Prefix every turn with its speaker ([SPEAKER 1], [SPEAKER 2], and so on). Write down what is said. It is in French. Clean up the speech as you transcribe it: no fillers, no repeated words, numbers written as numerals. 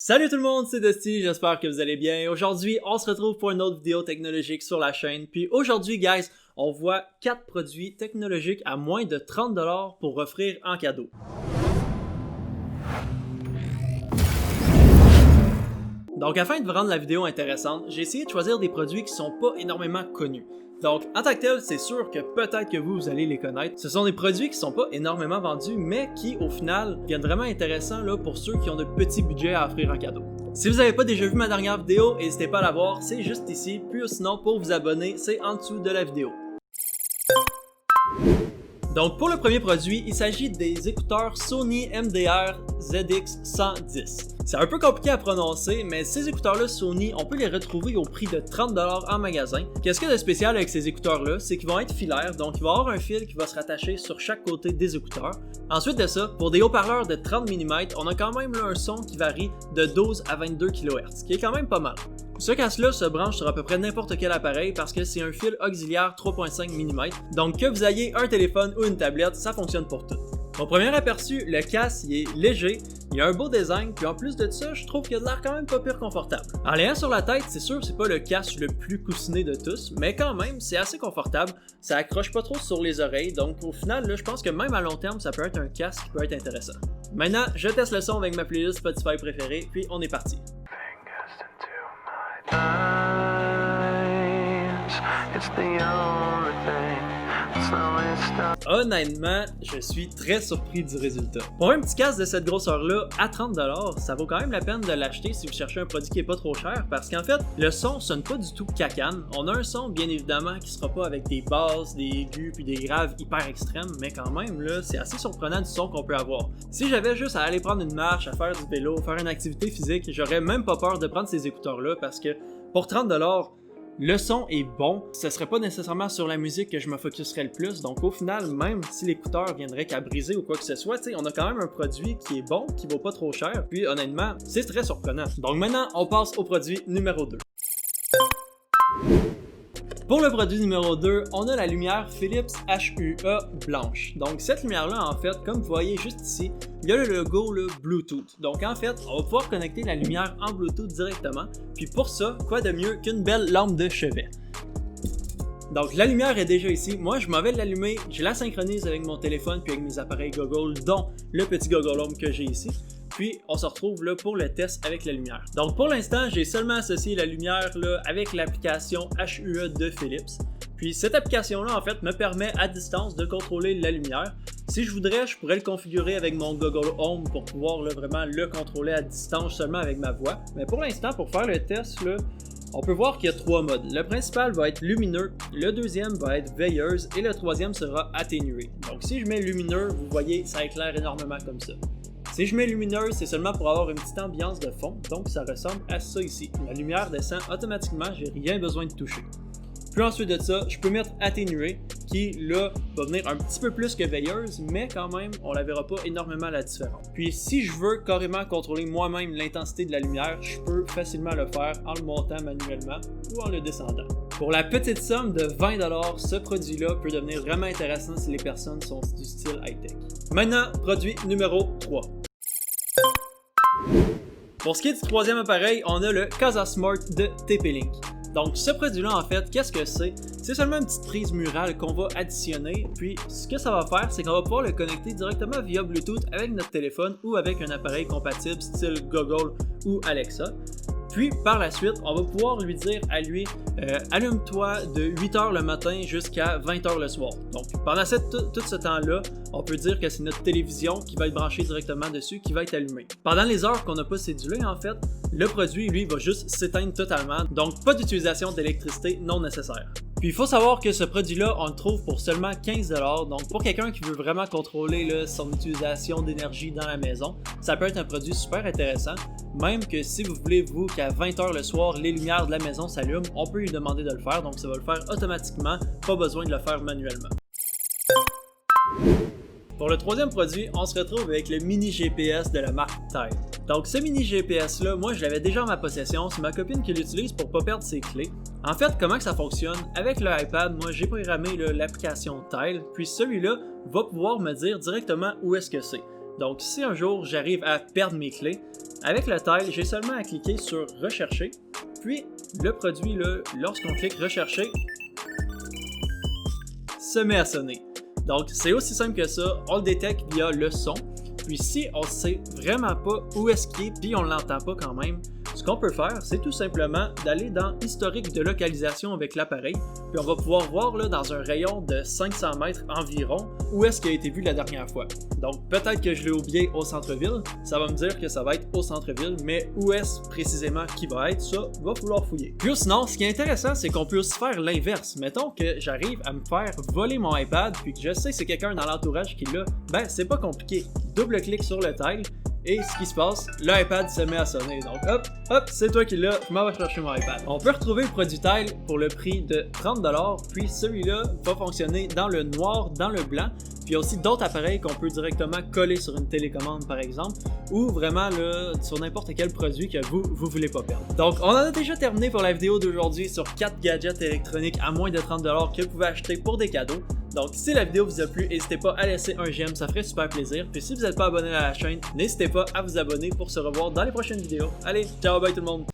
[SPEAKER 1] Salut tout le monde, c'est Dusty, j'espère que vous allez bien. Aujourd'hui, on se retrouve pour une autre vidéo technologique sur la chaîne. Puis aujourd'hui, guys, on voit 4 produits technologiques à moins de 30$ pour offrir en cadeau. Donc afin de vous rendre la vidéo intéressante, j'ai essayé de choisir des produits qui sont pas énormément connus. Donc, en tant que tel, c'est sûr que peut-être que vous allez les connaître. Ce sont des produits qui sont pas énormément vendus, mais qui, au final, viennent vraiment intéressants là, pour ceux qui ont de petits budgets à offrir en cadeau. Si vous n'avez pas déjà vu ma dernière vidéo, n'hésitez pas à la voir, c'est juste ici. Puis sinon, pour vous abonner, c'est en dessous de la vidéo. Donc, pour le premier produit, il s'agit des écouteurs Sony MDR ZX110. C'est un peu compliqué à prononcer, mais ces écouteurs-là Sony, on peut les retrouver au prix de 30$ en magasin. Qu'est-ce qu'il y a de spécial avec ces écouteurs-là? C'est qu'ils vont être filaires, donc il va y avoir un fil qui va se rattacher sur chaque côté des écouteurs. Ensuite de ça, pour des haut-parleurs de 30 mm, on a quand même là, un son qui varie de 12 à 22 kHz, ce qui est quand même pas mal. Ce casque-là se branche sur à peu près n'importe quel appareil parce que c'est un fil auxiliaire 3.5 mm, donc que vous ayez un téléphone ou une tablette, ça fonctionne pour tout. Mon premier aperçu, le casque il est léger, il a un beau design, puis en plus de ça, je trouve qu'il a l'air quand même pas pire confortable. En l'ayant sur la tête, c'est sûr que c'est pas le casque le plus coussiné de tous, mais quand même, c'est assez confortable, ça accroche pas trop sur les oreilles, donc au final, là, je pense que même à long terme, ça peut être un casque qui peut être intéressant. Maintenant, je teste le son avec ma playlist Spotify préférée, puis on est parti. Honnêtement, je suis très surpris du résultat. Pour un petit casque de cette grosseur-là, à 30$, ça vaut quand même la peine de l'acheter si vous cherchez un produit qui est pas trop cher, parce qu'en fait, le son sonne pas du tout cacane. On a un son, bien évidemment, qui sera pas avec des basses, des aigus puis des graves hyper extrêmes, mais quand même, là, c'est assez surprenant du son qu'on peut avoir. Si j'avais juste à aller prendre une marche, à faire du vélo, faire une activité physique, j'aurais même pas peur de prendre ces écouteurs-là, parce que pour 30$, le son est bon, ce serait pas nécessairement sur la musique que je me focuserais le plus, donc au final, même si l'écouteur viendrait qu'à briser ou quoi que ce soit, on a quand même un produit qui est bon, qui vaut pas trop cher, puis honnêtement, c'est très surprenant. Donc maintenant, on passe au produit numéro 2. Pour le produit numéro 2, on a la lumière Philips HUA blanche. Donc cette lumière-là, en fait, comme vous voyez juste ici, il y a le logo Bluetooth. Donc en fait, on va pouvoir connecter la lumière en Bluetooth directement. Puis pour ça, quoi de mieux qu'une belle lampe de chevet? Donc la lumière est déjà ici, moi je m'en vais l'allumer, je la synchronise avec mon téléphone puis avec mes appareils Google, dont le petit Google Home que j'ai ici. Puis on se retrouve là pour le test avec la lumière. Donc pour l'instant, j'ai seulement associé la lumière là, avec l'application HUA de Philips. Puis cette application-là, en fait, me permet à distance de contrôler la lumière. Si je voudrais, je pourrais le configurer avec mon Google Home pour pouvoir là, vraiment le contrôler à distance seulement avec ma voix. Mais pour l'instant, pour faire le test, là, on peut voir qu'il y a 3 modes. Le principal va être lumineux, le deuxième va être veilleuse et le troisième sera atténué. Donc si je mets lumineux, vous voyez, ça éclaire énormément comme ça. Si je mets lumineuse, c'est seulement pour avoir une petite ambiance de fond, donc ça ressemble à ça ici. La lumière descend automatiquement, j'ai rien besoin de toucher. Puis ensuite de ça, je peux mettre atténué, qui là va venir un petit peu plus que veilleuse, mais quand même, on la verra pas énormément la différence. Puis si je veux carrément contrôler moi-même l'intensité de la lumière, je peux facilement le faire en le montant manuellement ou en le descendant. Pour la petite somme de 20$, ce produit-là peut devenir vraiment intéressant si les personnes sont du style high-tech. Maintenant, produit numéro 3. Pour ce qui est du troisième appareil, on a le Casa Smart de TP-Link. Donc ce produit-là, en fait, qu'est-ce que c'est? C'est seulement une petite prise murale qu'on va additionner, puis ce que ça va faire, c'est qu'on va pouvoir le connecter directement via Bluetooth avec notre téléphone ou avec un appareil compatible style Google ou Alexa. Puis par la suite, on va pouvoir lui dire à lui allume-toi de 8h le matin jusqu'à 20h le soir. Donc pendant tout ce temps-là, on peut dire que c'est notre télévision qui va être branchée directement dessus, qui va être allumée. Pendant les heures qu'on n'a pas cédulé, en fait, le produit, lui, va juste s'éteindre totalement, donc pas d'utilisation d'électricité non nécessaire. Puis il faut savoir que ce produit-là, on le trouve pour seulement 15$, donc pour quelqu'un qui veut vraiment contrôler là, son utilisation d'énergie dans la maison, ça peut être un produit super intéressant, même que si vous voulez, vous, qu'à 20h le soir, les lumières de la maison s'allument, on peut lui demander de le faire, donc ça va le faire automatiquement, pas besoin de le faire manuellement. Pour le troisième produit, on se retrouve avec le mini GPS de la marque Tile. Donc ce mini GPS là, moi je l'avais déjà en ma possession, c'est ma copine qui l'utilise pour pas perdre ses clés. En fait, comment que ça fonctionne? Avec le iPad, moi j'ai programmé l'application Tile, puis celui-là va pouvoir me dire directement où est-ce que c'est. Donc si un jour j'arrive à perdre mes clés, Avec le tile, j'ai seulement à cliquer sur rechercher, puis le produit, là, lorsqu'on clique rechercher, se met à sonner. Donc c'est aussi simple que ça, on le détecte via le son, puis si on sait vraiment pas où est-ce qu'il est, puis on l'entend pas quand même, ce qu'on peut faire, c'est tout simplement d'aller dans historique de localisation avec l'appareil, puis on va pouvoir voir là, dans un rayon de 500 mètres environ où est-ce qu'il a été vu la dernière fois. Donc peut-être que je l'ai oublié au centre-ville, ça va me dire que ça va être au centre-ville, mais où est-ce précisément qu'il va être, ça va falloir fouiller. Puis sinon, ce qui est intéressant, c'est qu'on peut aussi faire l'inverse. Mettons que j'arrive à me faire voler mon iPad, puis que je sais que c'est quelqu'un dans l'entourage qui l'a, ben c'est pas compliqué. Double-clic sur le tile, et ce qui se passe, l'iPad se met à sonner. Donc hop, c'est toi qui l'as, je m'en vais chercher mon iPad. On peut retrouver le produit tile pour le prix de 30$, puis celui-là va fonctionner dans le noir, dans le blanc. Puis il y a aussi d'autres appareils qu'on peut directement coller sur une télécommande par exemple, ou vraiment là, sur n'importe quel produit que vous voulez pas perdre. Donc on en a déjà terminé pour la vidéo d'aujourd'hui sur 4 gadgets électroniques à moins de 30$ que vous pouvez acheter pour des cadeaux. Donc si la vidéo vous a plu, n'hésitez pas à laisser un j'aime, ça ferait super plaisir. Puis si vous n'êtes pas abonné à la chaîne, n'hésitez pas à vous abonner pour se revoir dans les prochaines vidéos. Allez, ciao, bye tout le monde!